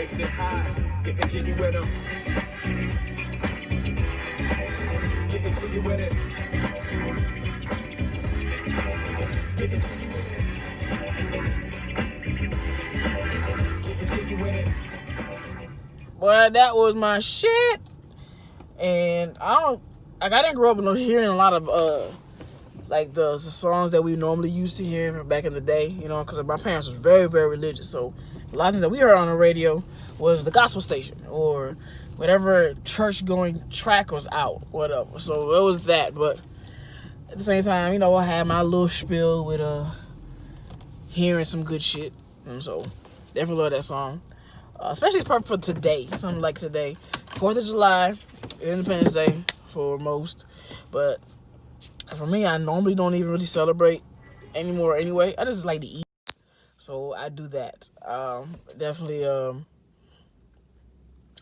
makes it high. Getting jiggy with them. Getting jiggy with it. Getting jiggy with it. Getting jiggy with it. Well, that was my shit. And I didn't grow up hearing a lot of like the songs that we normally used to hear back in the day, you know, because my parents was very, very religious. So a lot of things that we heard on the radio was the gospel station or whatever church going track was out, whatever. So it was that. But at the same time, you know, I had my little spiel with hearing some good shit. And so definitely love that song. Especially perfect for today, something like today. 4th of July, Independence Day for most. But for me, I normally don't even really celebrate anymore anyway. I just like to eat. So I do that. Definitely, I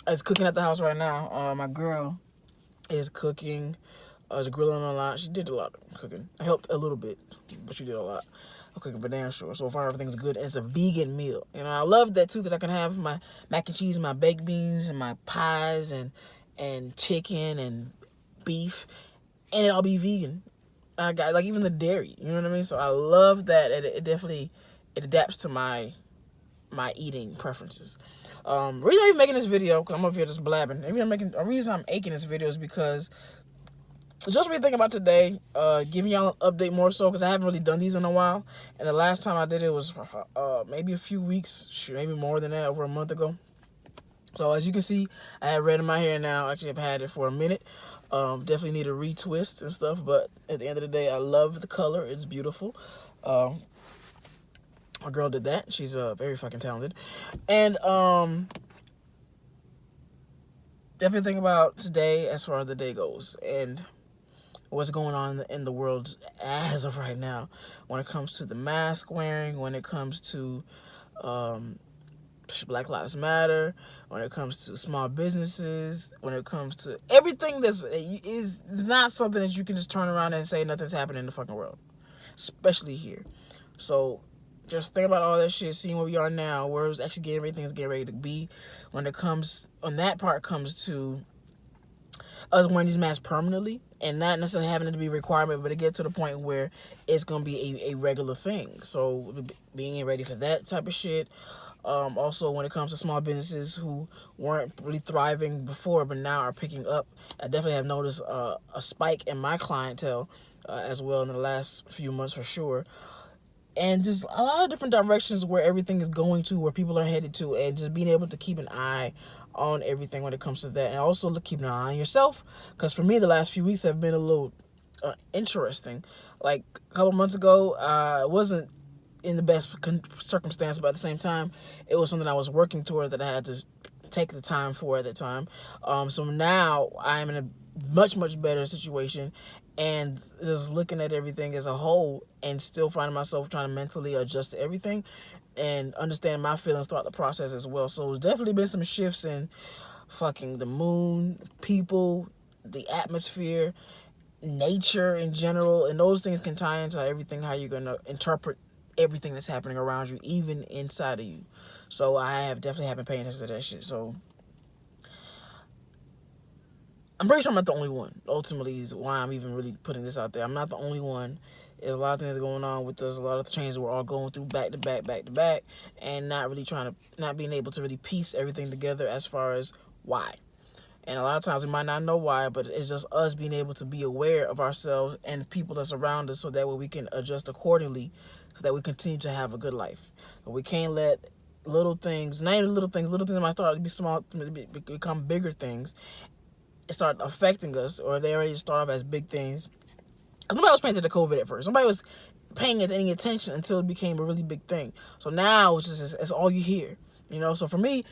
was cooking at the house right now. My girl is cooking. I was grilling a lot. She did a lot of cooking. I helped a little bit, but she did a lot of cooking for damn sure. So far, everything's good. And it's a vegan meal. And I love that, too, because I can have my mac and cheese, my baked beans, and my pies, and chicken, and beef, and it'll be vegan. I got, like, even the dairy. You know what I mean? So I love that. It definitely, it adapts to my eating preferences. Reason I'm making this video, because I'm up here just blabbing. The reason I'm making this video is because just really thinking about today, giving y'all an update more so because I haven't really done these in a while. And the last time I did it was maybe a few weeks, maybe more than that, over a month ago. So as you can see, I have red in my hair now. Actually, I've had it for a minute. Definitely need a retwist and stuff. But at the end of the day, I love the color. It's beautiful. My girl did that. She's very fucking talented. And definitely think about today as far as the day goes. And what's going on in the world as of right now when it comes to the mask wearing, when it comes to Black Lives Matter, when it comes to small businesses, when it comes to everything that is not something that you can just turn around and say nothing's happening in the fucking world, especially here. So just think about all that shit, seeing where we are now, where it's actually everything's getting ready to be when that part comes to us wearing these masks permanently and not necessarily having it to be a requirement, but it get to the point where it's going to be a regular thing. So being ready for that type of shit. Also, when it comes to small businesses who weren't really thriving before but now are picking up, I definitely have noticed a spike in my clientele as well in the last few months for sure. And just a lot of different directions where everything is going to, where people are headed to, and just being able to keep an eye on everything when it comes to that. And also keep an eye on yourself, because for me, the last few weeks have been a little interesting. Like a couple months ago, I wasn't in the best circumstance, but at the same time, it was something I was working towards that I had to take the time for at the time. So now I'm in a much, much better situation, and just looking at everything as a whole and still finding myself trying to mentally adjust to everything and understanding my feelings throughout the process as well. So there's definitely been some shifts in fucking the moon, people, the atmosphere, nature in general, and those things can tie into everything, how you're going to interpret everything that's happening around you, even inside of you. So I have definitely been paying attention to that shit. So I'm pretty sure I'm not the only one. Ultimately is why I'm even really putting this out there. I'm not the only one. There's a lot of things going on with us, a lot of the changes we're all going through back to back, and not being able to really piece everything together as far as why. And a lot of times we might not know why, but it's just us being able to be aware of ourselves and the people that's around us so that way we can adjust accordingly so that we continue to have a good life. But we can't let little things that might start to be small, become bigger things, start affecting us, or they already start off as big things. Nobody was paying attention to COVID at first. Nobody was paying any attention until it became a really big thing. So now it's all you hear, you know. So for me,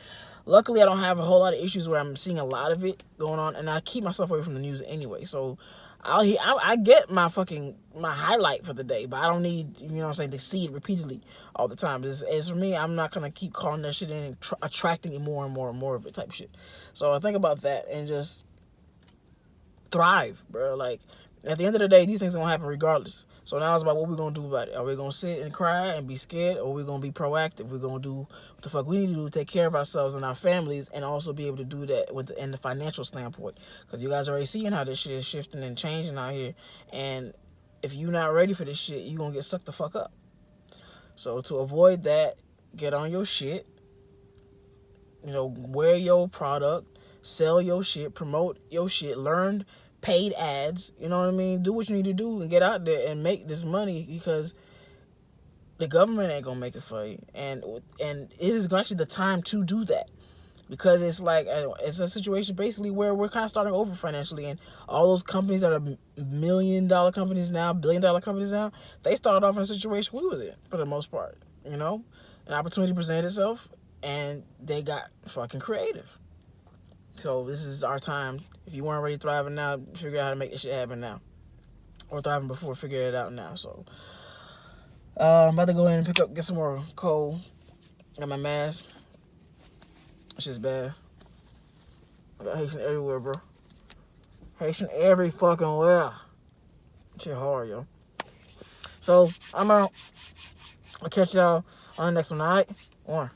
luckily I don't have a whole lot of issues where I'm seeing a lot of it going on, and I keep myself away from the news anyway. So I get my highlight for the day, but I don't need, you know what I'm saying, to see it repeatedly all the time. As for me, I'm not gonna keep calling that shit in and attracting more and more and more of it type shit. So I think about that and just thrive, bro. Like, At the end of the day, these things are gonna happen regardless. So now it's about what we're gonna do about it. Are we gonna sit and cry and be scared, or are we gonna be proactive? We're gonna do what the fuck we need to do to take care of ourselves and our families, and also be able to do that in the financial standpoint. Because you guys are already seeing how this shit is shifting and changing out here, and if you're not ready for this shit, you're gonna get sucked the fuck up. So to avoid that, get on your shit. Wear your product, sell your shit, promote your shit, learn paid ads, you know what I mean? Do what you need to do and get out there and make this money, because the government ain't gonna make it for you. And this is actually the time to do that, because it's like it's a situation basically where we're kind of starting over financially, and all those companies that are $1 million companies now, $1 billion companies now, they started off in a situation we was in for the most part. An opportunity presented itself, and they got fucking creative. So this is our time. If you weren't already thriving now, figure out how to make this shit happen now. Or thriving before, figure it out now. So I'm about to go in and get some more coal. Got my mask. That shit's bad. I got Haitian everywhere, bro. Haitian every fucking where. Shit hard, yo. So I'm out. I'll catch y'all on the next one, alright? One.